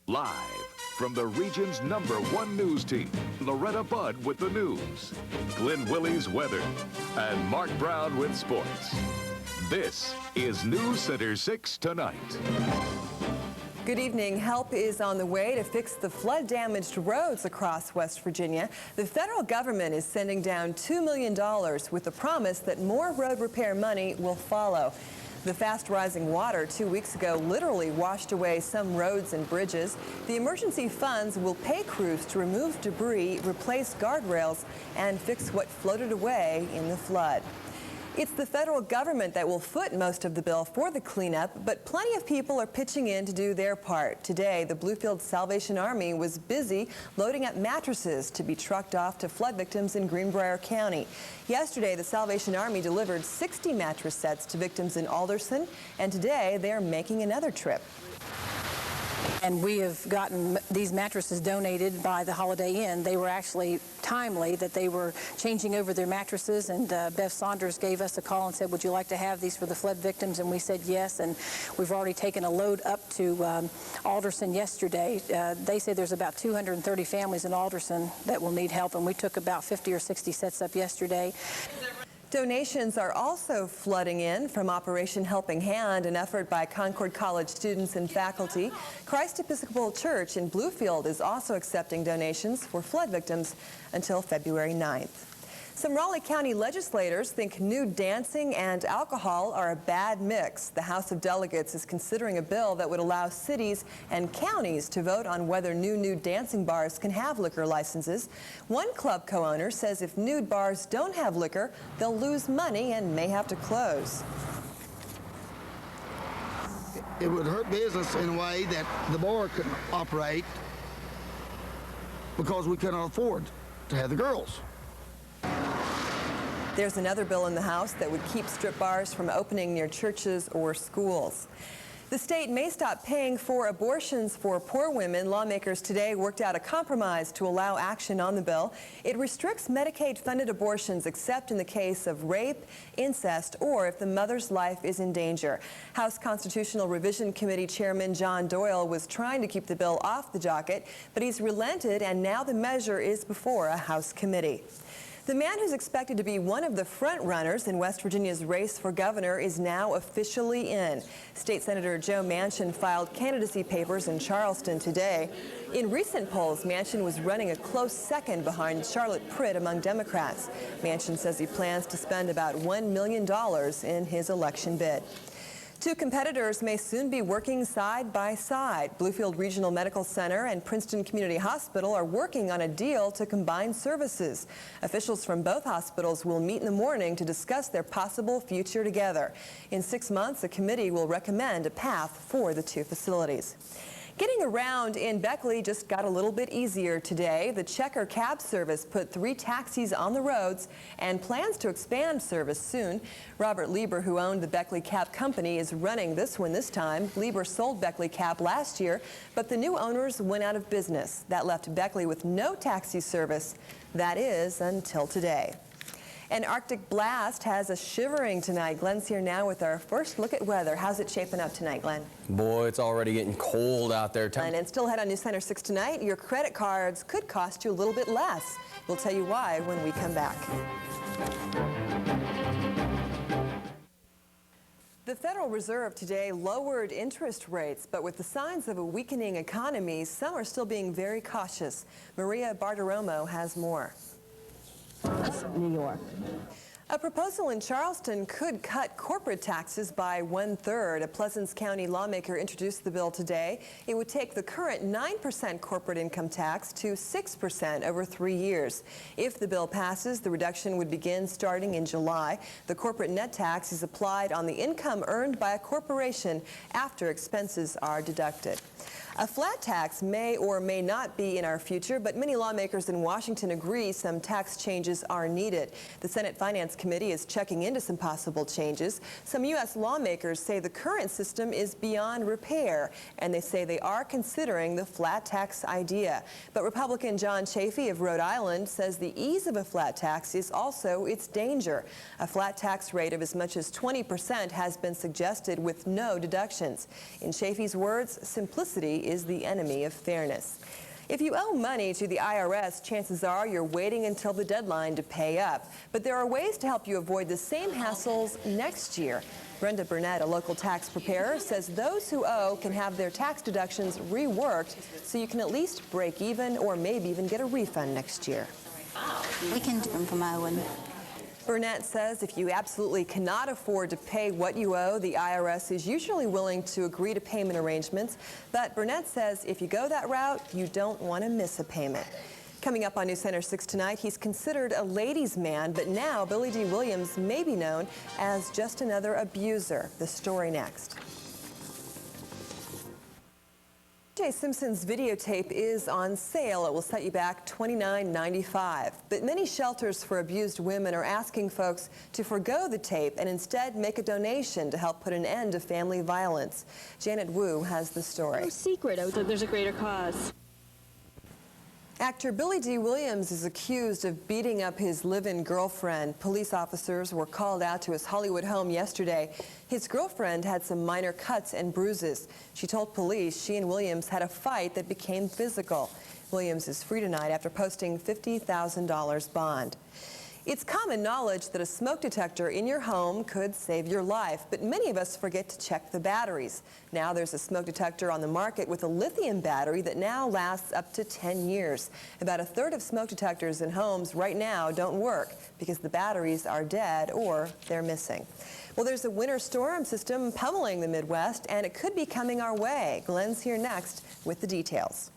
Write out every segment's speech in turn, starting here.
Live from the region's #1 news team, Loretta Budd with the news, Glenn Willie's weather, and Mark Brown with sports. This is News Center 6 Tonight. Good evening. Help is on the way to fix the flood-damaged roads across West Virginia. The federal government is sending down $2 million with the promise that more road repair money will follow. The fast-rising water 2 weeks ago literally washed away some roads and bridges. The emergency funds will pay crews to remove debris, replace guardrails, and fix what floated away in the flood. It's the federal government that will foot most of the bill for the cleanup, but plenty of people are pitching in to do their part. Today, the Bluefield Salvation Army was busy loading up mattresses to be trucked off to flood victims in Greenbrier County. Yesterday, the Salvation Army delivered 60 mattress sets to victims in Alderson, and today they're making another trip. And we have gotten these mattresses donated by the Holiday Inn. They were actually timely that they were changing over their mattresses, and Bev Saunders gave us a call and said, would you like to have these for the flood victims? And we said yes, and we've already taken a load up to Alderson yesterday. They say there's about 230 families in Alderson that will need help, and we took about 50 or 60 sets up yesterday. Donations are also flooding in from Operation Helping Hand, an effort by Concord College students and faculty. Christ Episcopal Church in Bluefield is also accepting donations for flood victims until February 9th. Some Raleigh County legislators think nude dancing and alcohol are a bad mix. The House of Delegates is considering a bill that would allow cities and counties to vote on whether new nude dancing bars can have liquor licenses. One club co-owner says if nude bars don't have liquor, they'll lose money and may have to close. It would hurt business in a way that the bar couldn't operate because we couldn't afford to have the girls. There's another bill in the House that would keep strip bars from opening near churches or schools. The state may stop paying for abortions for poor women. Lawmakers today worked out a compromise to allow action on the bill. It restricts Medicaid-funded abortions except in the case of rape, incest, or if the mother's life is in danger. House Constitutional Revision Committee Chairman John Doyle was trying to keep the bill off the docket, but he's relented, and now the measure is before a House committee. The man who's expected to be one of the front runners in West Virginia's race for governor is now officially in. State Senator Joe Manchin filed candidacy papers in Charleston today. In recent polls, Manchin was running a close second behind Charlotte Pritt among Democrats. Manchin says he plans to spend about $1 million in his election bid. Two competitors may soon be working side by side. Bluefield Regional Medical Center and Princeton Community Hospital are working on a deal to combine services. Officials from both hospitals will meet in the morning to discuss their possible future together. In 6 months, a committee will recommend a path for the two facilities. Getting around in Beckley just got a little bit easier today. The Checker cab service put 3 taxis on the roads and plans to expand service soon. Robert Lieber, who owned the Beckley Cab Company, is running this one this time. Lieber sold Beckley Cab last year, but the new owners went out of business. That left Beckley with no taxi service. That is until today. An Arctic blast has us shivering tonight. Glenn's here now with our first look at weather. How's it shaping up tonight, Glenn? Boy, it's already getting cold out there. And still ahead on News Center 6 tonight, your credit cards could cost you a little bit less. We'll tell you why when we come back. The Federal Reserve today lowered interest rates, but with the signs of a weakening economy, some are still being very cautious. Maria Bartiromo has more. New York. A proposal in Charleston could cut corporate taxes by 1/3. A Pleasants County lawmaker introduced the bill today. It would take the current 9% corporate income tax to 6% over 3 years. If the bill passes, the reduction would begin starting in July. The corporate net tax is applied on the income earned by a corporation after expenses are deducted. A flat tax may or may not be in our future, but many lawmakers in Washington agree some tax changes are needed. The Senate Finance Committee is checking into some possible changes. Some U.S. lawmakers say the current system is beyond repair, and they say they are considering the flat tax idea. But Republican John Chafee of Rhode Island says the ease of a flat tax is also its danger. A flat tax rate of as much as 20% has been suggested with no deductions. In Chafee's words, simplicity is the enemy of fairness. If you owe money to the IRS, chances are you're waiting until the deadline to pay up. But there are ways to help you avoid the same hassles next year. Brenda Burnett, a local tax preparer, says those who owe can have their tax deductions reworked so you can at least break even or maybe even get a refund next year. We can do them from Iowa. Burnett says if you absolutely cannot afford to pay what you owe, the IRS is usually willing to agree to payment arrangements. But Burnett says if you go that route, you don't want to miss a payment. Coming up on News Center 6 tonight, he's considered a ladies' man, but now Billy D. Williams may be known as just another abuser. The story next. O.J. Simpson's videotape is on sale. It will set you back $29.95. But many shelters for abused women are asking folks to forgo the tape and instead make a donation to help put an end to family violence. Janet Wu has the story. No secret. There's a greater cause. Actor Billy D. Williams is accused of beating up his live-in girlfriend. Police officers were called out to his Hollywood home yesterday. His girlfriend had some minor cuts and bruises. She told police she and Williams had a fight that became physical. Williams is free tonight after posting $50,000 bond. It's common knowledge that a smoke detector in your home could save your life, but many of us forget to check the batteries. Now there's a smoke detector on the market with a lithium battery that now lasts up to 10 years. About a third of smoke detectors in homes right now don't work because the batteries are dead or they're missing. Well, there's a winter storm system pummeling the Midwest, and it could be coming our way. Glenn's here next with the details.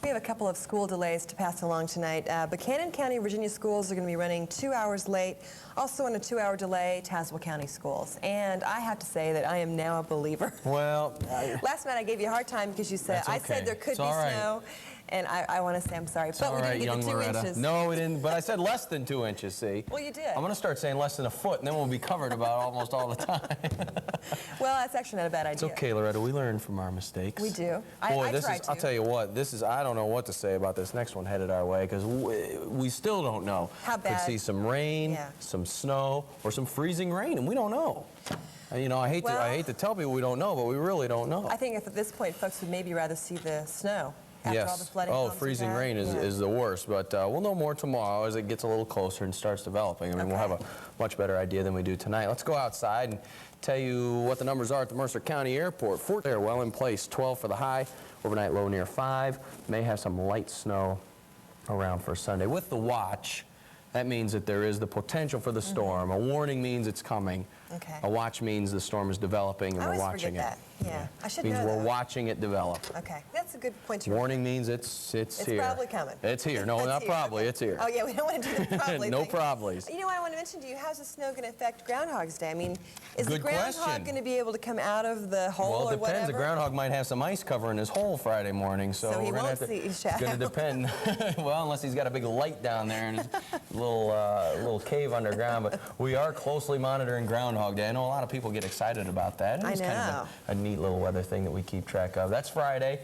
We have a couple of school delays to pass along tonight. Buchanan County, Virginia schools are going to be running 2 hours late. Also on a 2-hour delay, Tazewell County schools. And I have to say that I am now a believer. Well, last night I gave you a hard time because you said, okay. I said there could be snow. And I want to say I'm sorry, but we didn't get the 2 inches. No, we didn't, but I said less than 2 inches, see? Well, you did. I'm going to start saying less than a foot, and then we'll be covered about almost all the time. Well, that's actually not a bad idea. It's okay, Loretta. We learn from our mistakes. We do. Boy, I try to. I'll tell you what, I don't know what to say about this next one headed our way, because we still don't know. How bad? Could see some rain, some snow, or some freezing rain, and we don't know. You know, I hate to tell people we don't know, but we really don't know. I think if at this point folks would maybe rather see the snow. After all the flooding. Oh, freezing rain is the worst, but we'll know more tomorrow as it gets a little closer and starts developing. I mean, we'll have a much better idea than we do tonight. Let's go outside and tell you what the numbers are at the Mercer County Airport. 4 there, well in place, 12 for the high, overnight low near 5. May have some light snow around for Sunday. With the watch, that means that there is the potential for the storm. A warning means it's coming. Okay. A watch means the storm is developing and we're watching it. I always forget that. Yeah. I should means know we're that. watching it develop. Okay. That's a good point to Warning means it's here. It's probably coming. It's here. No, not probably. Okay. It's here. Oh, yeah, we don't want to do the probably No thing. probablys. You know what I want to mention to you? How's the snow going to affect Groundhog's Day? I mean, is the Good groundhog question. going to be able to come out of the hole Well, or it depends. whatever? The groundhog might have some ice covering his hole Friday morning, so he we're gonna won't have to. see his It's shadow. going to depend. Well, unless he's got a big light down there in his little cave underground. But we are closely monitoring Groundhog Day. I know a lot of people get excited about that. And it's kind of a neat little weather thing that we keep track of. That's Friday.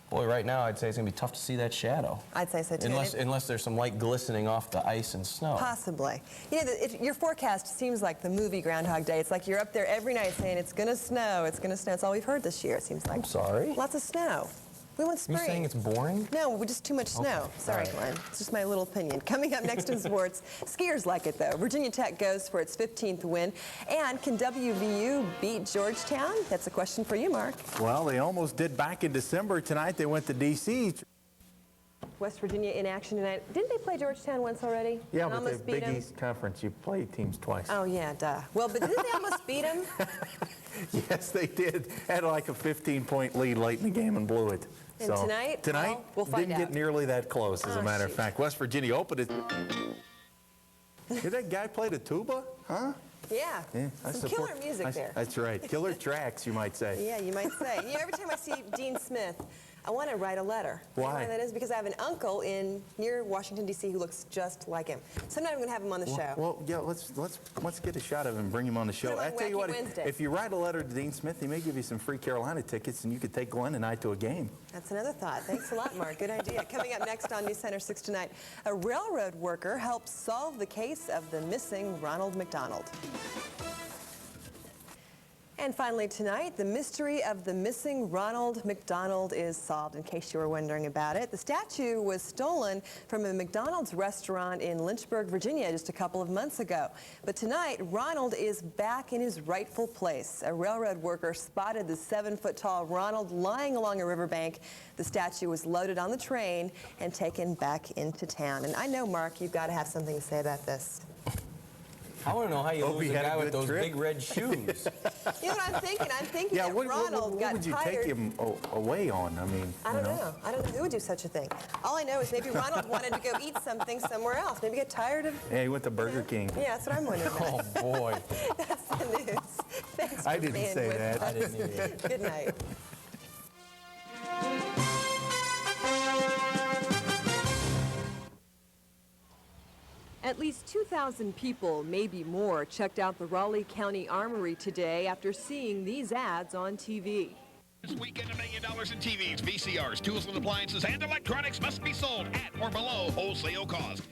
Boy, right now I'd say it's going to be tough to see that shadow. I'd say so too. Unless there's some light glistening off the ice and snow. Possibly. You know, your forecast seems like the movie Groundhog Day. It's like you're up there every night saying it's going to snow, it's going to snow. It's all we've heard this year, it seems like. I'm sorry. Lots of snow. We want spring. You saying it's boring? No, we're just too much snow. Okay. Sorry, Glenn. It's just my little opinion. Coming up next in sports, skiers like it, though. Virginia Tech goes for its 15th win. And can WVU beat Georgetown? That's a question for you, Mark. Well, they almost did back in December. Tonight they went to D.C. West Virginia in action tonight. Didn't they play Georgetown once already? Yeah, and but the almost beat Big them? East Conference, you play teams twice. Oh, yeah, duh. Well, but didn't they almost beat them? Yes, they did. Had like a 15-point lead late in the game and blew it. And so, tonight? Tonight, Well, we'll find didn't out. get nearly that close, as a matter of shoot. fact. West Virginia opened it. Did that guy play the tuba? Huh? Yeah. Some killer music there. That's right. Killer tracks, you might say. Yeah, you might say. You know, every time I see Dean Smith, I want to write a letter. Why? You know why that is? Because I have an uncle near Washington, D.C. who looks just like him. Sometime I'm going to have him on the show. Well, yeah, let's get a shot of him and bring him on the show. Put him on I tell you Wacky what, Wednesday. if you write a letter to Dean Smith, he may give you some free Carolina tickets, and you could take Glenn and I to a game. That's another thought. Thanks a lot, Mark. Good idea. Coming up next on News Center 6 tonight, a railroad worker helps solve the case of the missing Ronald McDonald. And finally tonight, the mystery of the missing Ronald McDonald is solved, in case you were wondering about it. The statue was stolen from a McDonald's restaurant in Lynchburg, Virginia, just a couple of months ago. But tonight, Ronald is back in his rightful place. A railroad worker spotted the 7-foot-tall Ronald lying along a riverbank. The statue was loaded on the train and taken back into town. And I know, Mark, you've got to have something to say about this. I want to know how you lose a guy with those big red shoes. You know what I'm thinking? I'm thinking Yeah, that what Ronald got would you tired. take him away on? I mean, I don't know. I don't know who would do such a thing. All I know is maybe Ronald wanted to go eat something somewhere else. Maybe get tired of... Yeah, he went to Burger King. Yeah, that's what I'm wondering about. Oh, boy. That's the news. Thanks for I didn't being say with that. us. I didn't either. Good night. At least 2,000 people, maybe more, checked out the Raleigh County Armory today after seeing these ads on TV. This weekend, $1 million in TVs, VCRs, tools and appliances, and electronics must be sold at or below wholesale cost.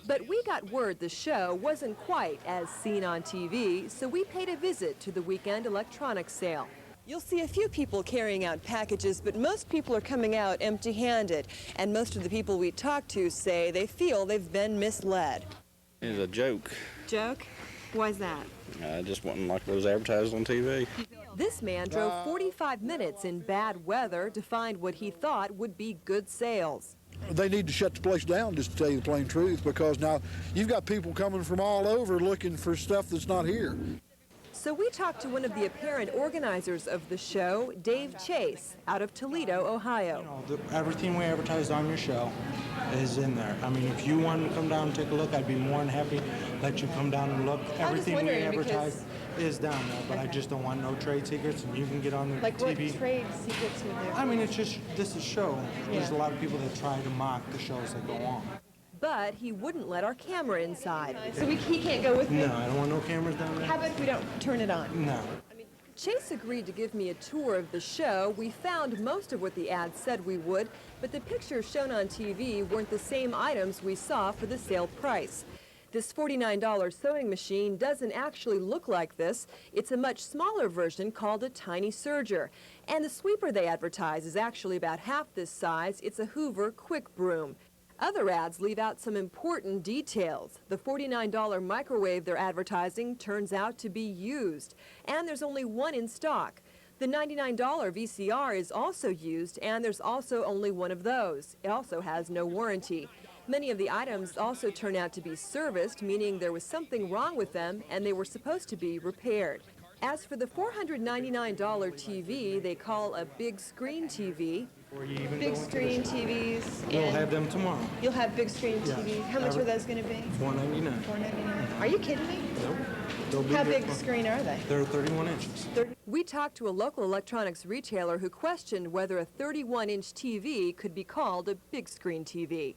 But we got word the show wasn't quite as seen on TV, so we paid a visit to the weekend electronics sale. You'll see a few people carrying out packages, but most people are coming out empty-handed. And most of the people we talked to say they feel they've been misled. It's a joke. Joke? Why's that? I just wasn't like those advertised on TV. This man drove 45 minutes in bad weather to find what he thought would be good sales. They need to shut the place down, just to tell you the plain truth, because now you've got people coming from all over looking for stuff that's not here. So we talked to one of the apparent organizers of the show, Dave Chase, out of Toledo, Ohio. Everything we advertised on your show is in there. I mean, if you want to come down and take a look, I'd be more than happy to let you come down and look. Everything we advertise is down there, but I just don't want no trade secrets, and you can get on the Like TV. what trade secrets would there be? I mean, it's just, this is show. There's a lot of people that try to mock the shows that go on. But he wouldn't let our camera inside. So he can't go with me? No, I don't want no cameras down there. How about if we don't turn it on? No. Chase agreed to give me a tour of the show. We found most of what the ad said we would, but the pictures shown on TV weren't the same items we saw for the sale price. This $49 sewing machine doesn't actually look like this. It's a much smaller version called a tiny serger. And the sweeper they advertise is actually about half this size. It's a Hoover quick broom. Other ads leave out some important details. The $49 microwave they're advertising turns out to be used, and there's only one in stock. The $99 VCR is also used, and there's also only one of those. It also has no warranty. Many of the items also turn out to be serviced, meaning there was something wrong with them and they were supposed to be repaired. As for the $499 TV they call a big screen TV, Big screen TVs. We'll have them tomorrow. You'll have big screen Yeah. TVs. How much are those going to be? $4.99. $4.99. Are you kidding me? Nope. They'll be How there big for- screen are they? They're 31 inches. we talked to a local electronics retailer who questioned whether a 31-inch TV could be called a big screen TV.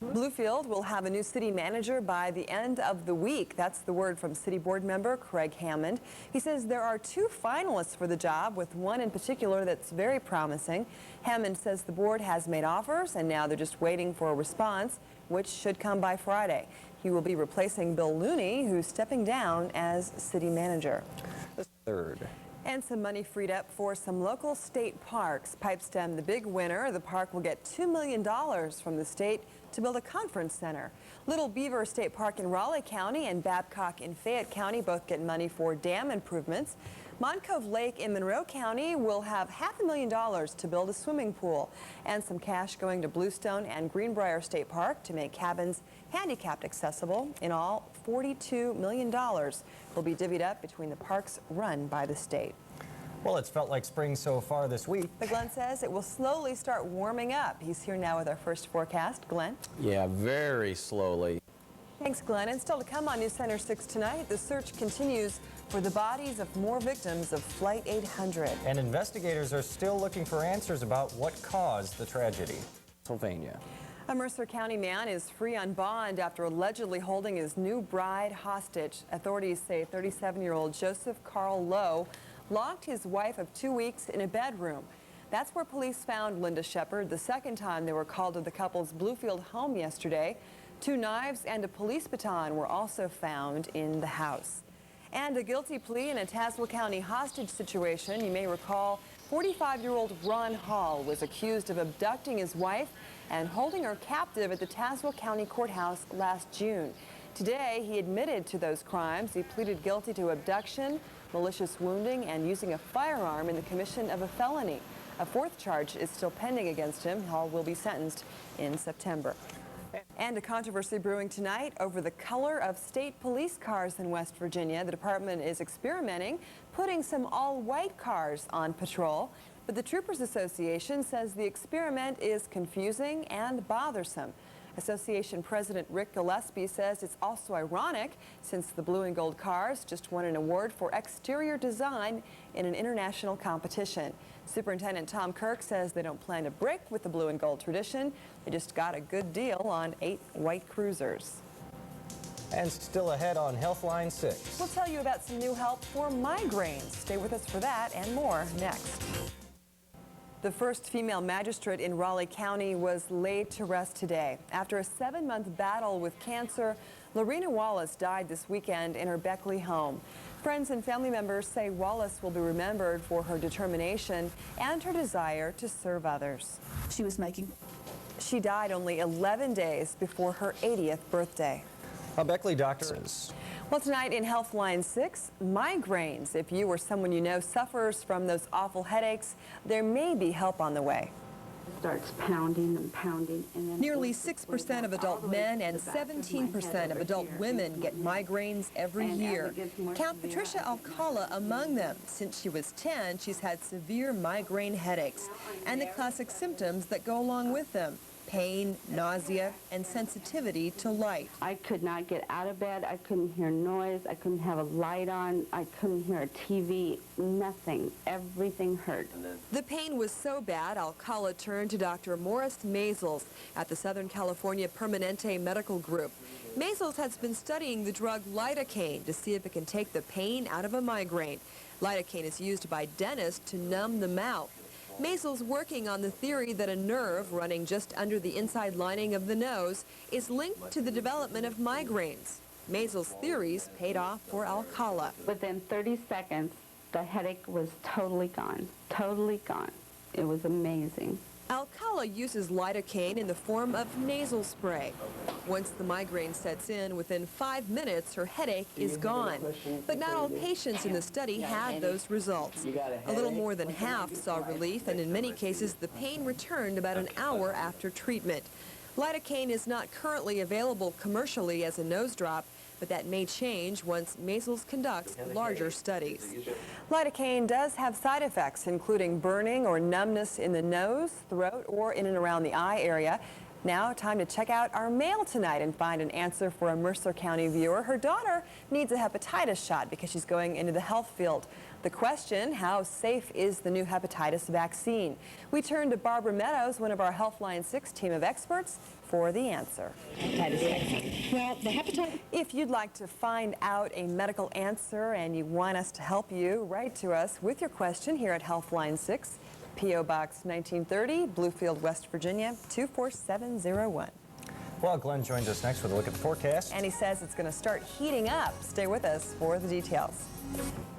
Bluefield will have a new city manager by the end of the week. That's the word from city board member Craig Hammond. He says there are 2 finalists for the job, with one in particular that's very promising. Hammond says the board has made offers and now they're just waiting for a response, which should come by Friday. He will be replacing Bill Looney, who's stepping down as city manager. Third. And some money freed up for some local state parks. Pipestem, the big winner. The park will get $2 million from the state to build a conference center. Little Beaver State Park in Raleigh County and Babcock in Fayette County both get money for dam improvements. Moncove Lake in Monroe County will have $500,000 to build a swimming pool, and some cash going to Bluestone and Greenbrier State Park to make cabins handicapped accessible. In all, $42 million will be divvied up between the parks run by the state. Well, it's felt like spring so far this week. But Glenn says it will slowly start warming up. He's here now with our first forecast. Glenn? Yeah, very slowly. Thanks, Glenn. And still to come on News Center 6 tonight, the search continues for the bodies of more victims of Flight 800. And investigators are still looking for answers about what caused the tragedy. Pennsylvania. A Mercer County man is free on bond after allegedly holding his new bride hostage. Authorities say 37-year-old Joseph Carl Lowe locked his wife of 2 weeks in a bedroom. That's where police found Linda Shepard the second time they were called to the couple's Bluefield home yesterday. 2 knives and a police baton were also found in the house. And a guilty plea in a Tazewell County hostage situation. You may recall 45-year-old Ron Hall was accused of abducting his wife and holding her captive at the Tazewell County Courthouse last June. Today, he admitted to those crimes. He pleaded guilty to abduction, malicious wounding, and using a firearm in the commission of a felony. A fourth charge is still pending against him. Hall will be sentenced in September. And a controversy brewing tonight over the color of state police cars in West Virginia. The department is experimenting, putting some all-white cars on patrol. But the Troopers Association says the experiment is confusing and bothersome. Association President Rick Gillespie says it's also ironic since the blue and gold cars just won an award for exterior design in an international competition. Superintendent Tom Kirk says they don't plan to break with the blue and gold tradition. They just got a good deal on 8 white cruisers. And still ahead on Healthline 6. We'll tell you about some new help for migraines. Stay with us for that and more next. The first female magistrate in Raleigh County was laid to rest today. After a 7-month battle with cancer, Lorena Wallace died this weekend in her Beckley home. Friends and family members say Wallace will be remembered for her determination and her desire to serve others. She died only 11 days before her 80th birthday. A Beckley doctor is. Well, tonight in Healthline 6, migraines. If you or someone you know suffers from those awful headaches, there may be help on the way. Starts pounding and pounding. And then Nearly 6% of adult men and 17% of adult women get migraines every year. Count Patricia Alcala among them. Since she was 10, she's had severe migraine headaches and the classic symptoms that go along with them: pain, nausea, and sensitivity to light. I could not get out of bed. I couldn't hear noise. I couldn't have a light on. I couldn't hear a TV. Nothing. Everything hurt. The pain was so bad, Alcala turned to Dr. Morris Maisels at the Southern California Permanente Medical Group. Maisels has been studying the drug lidocaine to see if it can take the pain out of a migraine. Lidocaine is used by dentists to numb the mouth. Maisels working on the theory that a nerve running just under the inside lining of the nose is linked to the development of migraines. Maisels' theories paid off for Alcala. Within 30 seconds, the headache was totally gone. Totally gone. It was amazing. Alcala uses lidocaine in the form of nasal spray. Once the migraine sets in, within 5 minutes, her headache is gone. But not all patients in the study had those results. A little more than half saw relief, and in many cases, the pain returned about an hour after treatment. Lidocaine is not currently available commercially as a nose drop, but that may change once Maisels conducts larger studies. Lidocaine does have side effects, including burning or numbness in the nose, throat, or in and around the eye area. Now, time to check out our mail tonight and find an answer for a Mercer County viewer. Her daughter needs a hepatitis shot because she's going into the health field. The question, how safe is the new hepatitis vaccine? We turn to Barbara Meadows, one of our Healthline 6 team of experts, for the answer. Well, the hepatitis... If you'd like to find out a medical answer and you want us to help you, write to us with your question here at Healthline 6, P.O. Box 1930, Bluefield, West Virginia, 24701. Well, Glenn joins us next with a look at the forecast. And he says it's going to start heating up. Stay with us for the details.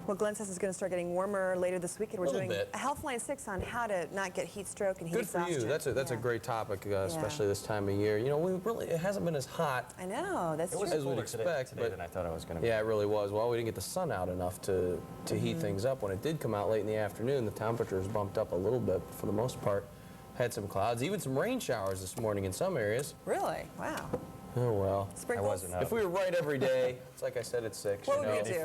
Well, Glenn says it's going to start getting warmer later this week, and we're doing a Healthline 6 on how to not get heat stroke and heat exhaustion. Good for you. That's a great topic, especially this time of year. You know, it hasn't been as hot. I know, that's true. As we'd expect, today than I thought it was going to be. Yeah, it really was. Well, we didn't get the sun out enough to heat things up. When it did come out late in the afternoon, the temperatures bumped up a little bit. But for the most part, had some clouds, even some rain showers this morning in some areas. Really? Wow. Oh, well. Sprinkles? If we were right every day, it's like I said, it's 6. What would you do?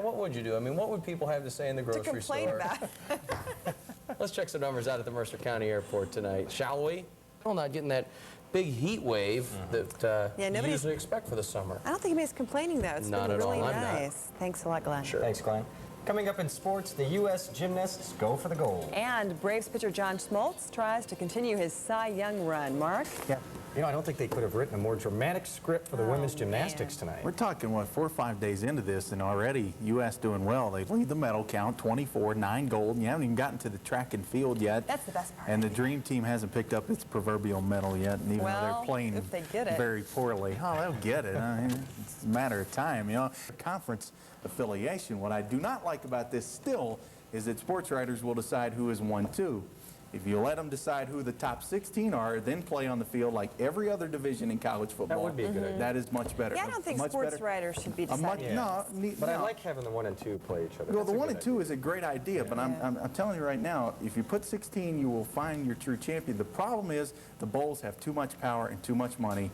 What would you do? I mean, what would people have to say in the grocery store? To complain about. Let's check some numbers out at the Mercer County Airport tonight, shall we? Well, not getting that big heat wave that you usually expect for the summer. I don't think anybody's complaining, though. It's not been at really all. nice. Thanks a lot, Glenn. Sure. Thanks, Glenn. Coming up in sports, the U.S. gymnasts go for the gold. And Braves pitcher John Smoltz tries to continue his Cy Young run. Mark? Yeah. You know, I don't think they could have written a more dramatic script for the women's gymnastics tonight. We're talking, 4 or 5 days into this, and already U.S. doing well. They lead the medal count, 24, 9 gold, and you haven't even gotten to the track and field yet. That's the best part. And the Dream Team hasn't picked up its proverbial medal yet, and even though they're playing if they get it. very poorly. Oh, they'll get it. It's a matter of time, The conference affiliation. What I do not like about this still is that sports writers will decide who is 1-2. If you let them decide who the top 16 are, then play on the field like every other division in college football. That would be a good idea. That is much better. Yeah, I don't think Much sports better. writers should be deciding. But I like having the 1 and 2 play each other. Well, That's the a 1 good and 2 idea. is a great idea, but I'm telling you right now, if you put 16, you will find your true champion. The problem is the bowls have too much power and too much money,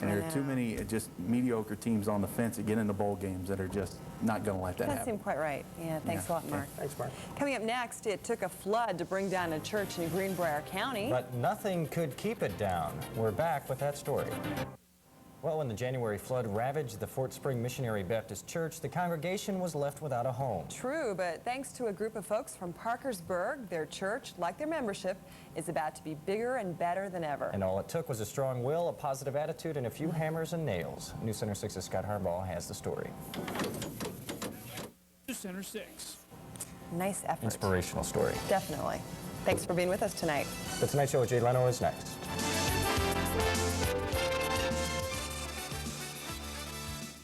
and there are too many just mediocre teams on the fence that get into bowl games that are just not going to let that Doesn't happen. seem quite right. Yeah, thanks a lot, Mark. Thanks, Mark. Coming up next, it took a flood to bring down a church in Greenbrier County. But nothing could keep it down. We're back with that story. Well, when the January flood ravaged the Fort Spring Missionary Baptist Church, the congregation was left without a home. True, but thanks to a group of folks from Parkersburg, their church, like their membership, is about to be bigger and better than ever. And all it took was a strong will, a positive attitude, and a few hammers and nails. News Center 6's Scott Harbaugh has the story. News Center 6. Nice effort. Inspirational story. Definitely. Thanks for being with us tonight. The Tonight Show with Jay Leno is next.